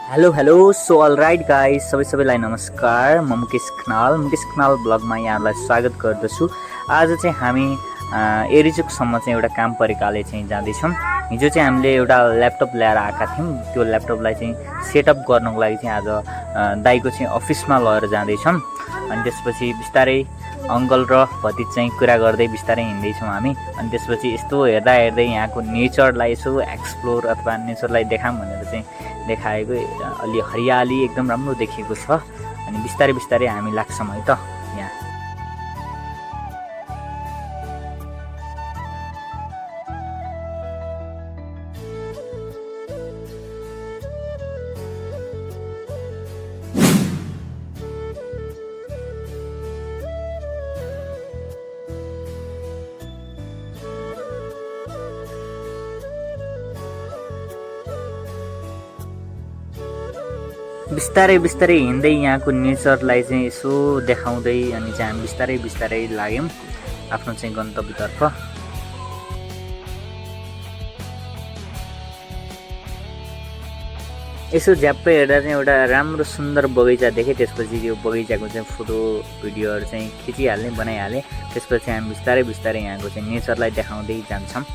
Hello hello so all right guys सबैलाई नमस्कार। म मुकेश खनाल ब्लगमा यहाँलाई स्वागत गर्दछु। आज चाहिँ हामी एरिचोकसम्म चाहिँ एउटा काम परेकाले चाहिँ जाँदैछौँ। हिजो चाहिँ हामीले एउटा ल्यापटप ल्याएर आएका थियौँ। त्यो ल्यापटपलाई चाहिँ सेटअप गर्नको लागि चाहिँ आज दाइको चाहिँ अफिसमा लगेर जाँदैछौँ। अनि त्यसपछि बिस्तारै अङ्कल र भतिज चाहिँ कुरा गर्दै बिस्तारै हिँड्दैछौँ हामी। अनि त्यसपछि यस्तो हेर्दा हेर्दै यहाँको नेचरलाई यसो एक्सप्लोर अथवा नेचरलाई देखाऊँ भनेर चाहिँ देखाएको। अलि हरियाली एकदम राम्रो देखिएको छ। अनि बिस्तारै बिस्तारै हामी लाग्छौँ है त यहाँ। बिस्तारै बिस्तारै हिँड्दै यहाँको नेचरलाई चाहिँ यसो देखाउँदै अनि चाहिँ हामी बिस्तारै बिस्तारै लाग्यौँ आफ्नो चाहिँ गन्तव्यतर्फ। यसो झ्याप्पै हेर्दा चाहिँ एउटा राम्रो सुन्दर बगैँचा देखेँ। त्यसपछि त्यो बगैँचाको चाहिँ फोटो भिडियोहरू चाहिँ खिचिहाल्ने बनाइहालेँ। त्यसपछि हामी बिस्तारै बिस्तारै यहाँको चाहिँ नेचरलाई देखाउँदै जान्छौँ।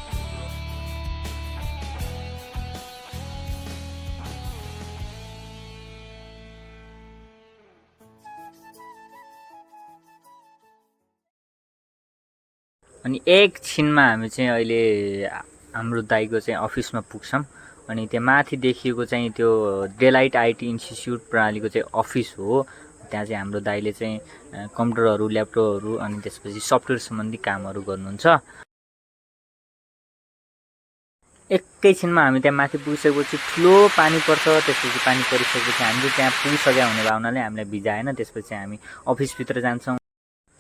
अनि एकछिनमा हामी चाहिँ अहिले हाम्रो दाइको चाहिँ अफिसमा पुग्छौँ। अनि त्यहाँ माथि देखिएको चाहिँ त्यो डेलाइट आइटी इन्स्टिच्युट प्रणालीको चाहिँ अफिस हो। त्यहाँ चाहिँ हाम्रो दाइले चाहिँ कम्प्युटरहरू ल्यापटपहरू अनि त्यसपछि सफ्टवेयर सम्बन्धी कामहरू गर्नुहुन्छ। एकैछिनमा हामी त्यहाँ माथि पुगिसकेपछि ठुलो पानी पर्छ। त्यसपछि पानी परिसकेपछि हामीले त्यहाँ पुगिसक्यो हुने भावनाले हामीलाई भिजाएन। त्यसपछि हामी अफिसभित्र जान्छौँ।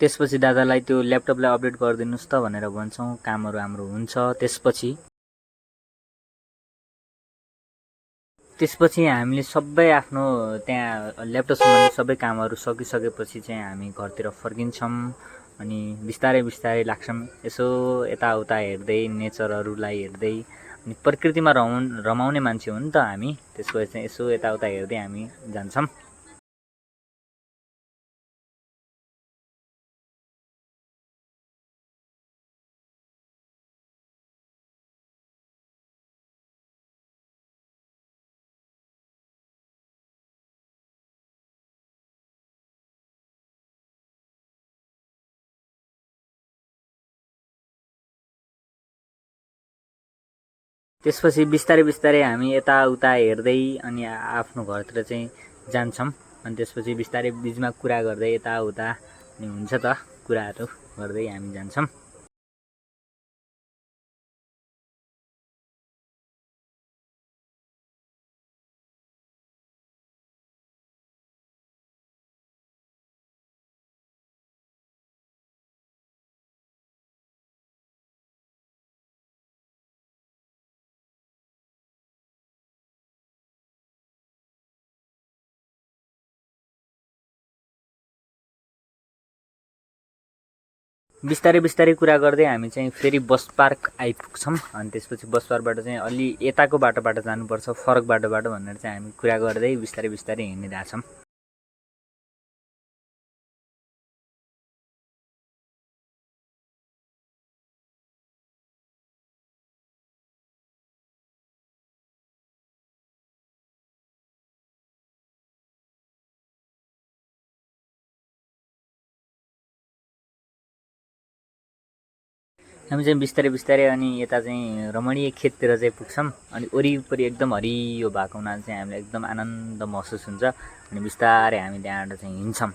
त्यसपछि दादालाई त्यो ल्यापटपलाई अपडेट गरिदिनुहोस् त भनेर भन्छौँ। कामहरू हाम्रो हुन्छ। त्यसपछि हामीले सबै आफ्नो त्यहाँ ल्यापटप सम्बन्धी सबै कामहरू सकिसकेपछि चाहिँ हामी घरतिर फर्किन्छौँ। अनि बिस्तारै बिस्तारै लाग्छौँ यसो यताउता हेर्दै नेचरहरूलाई हेर्दै। अनि प्रकृतिमा रमाउने मान्छे हो नि त हामी। त्यसपछि चाहिँ यसो यताउता हेर्दै हामी जान्छौँ। त्यसपछि बिस्तारै बिस्तारै हामी यताउता हेर्दै अनि आफ्नो घरतिर चाहिँ जान्छौँ। अनि त्यसपछि बिस्तारै बिचमा कुरा गर्दै यताउता अनि हुन्छ त कुराहरू गर्दै हामी जान्छौँ। बिस्तारै बिस्तारै कुरा गर्दै हामी चाहिँ फेरि बस पार्क आइपुग्छौँ। अनि त्यसपछि बस पार्कबाट चाहिँ अलि यताको बाटोबाट जानुपर्छ, फरक बाटोबाट भनेर चाहिँ हामी कुरा गर्दै बिस्तारै बिस्तारै हिँडिरहेछौँ। हामी चाहिँ बिस्तारै बिस्तारै अनि यता चाहिँ रमणीय खेततिर चाहिँ पुग्छौँ। अनि वरिपरि एकदम हरियो भएको हुनाले चाहिँ हामीलाई एकदम आनन्द महसुस हुन्छ। अनि बिस्तारै हामी त्यहाँबाट चाहिँ हिँड्छौँ।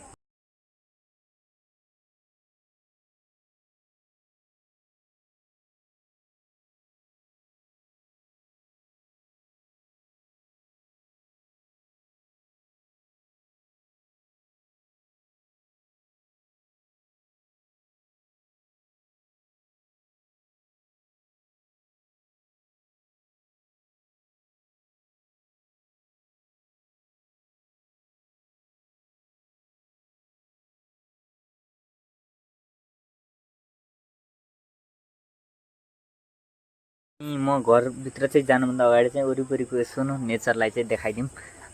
म घरभित्र चाहिँ जानुभन्दा अगाडि चाहिँ वरिपरिको यसो नेचरलाई चाहिँ देखाइदिउँ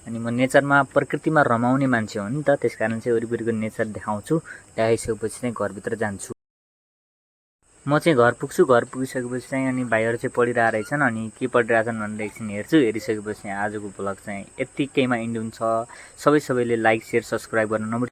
अनि म नेचरमा प्रकृतिमा रमाउने मान्छे हो नि त, त्यसकारण चाहिँ वरिपरिको नेचर देखाउँछु। देखाइसकेपछि चाहिँ घरभित्र जान्छु। म चाहिँ घर पुग्छु। घर पुगिसकेपछि चाहिँ अनि भाइहरू चाहिँ पढिरहेको रहेछन्, अनि के पढिरहेछन् भनेर एकछिन हेर्छु। हेरिसकेपछि आजको भ्लग चाहिँ यत्तिकैमा इन्ड हुन्छ। सबैले लाइक, सेयर, सब्सक्राइब गर्न नबिर्सनु।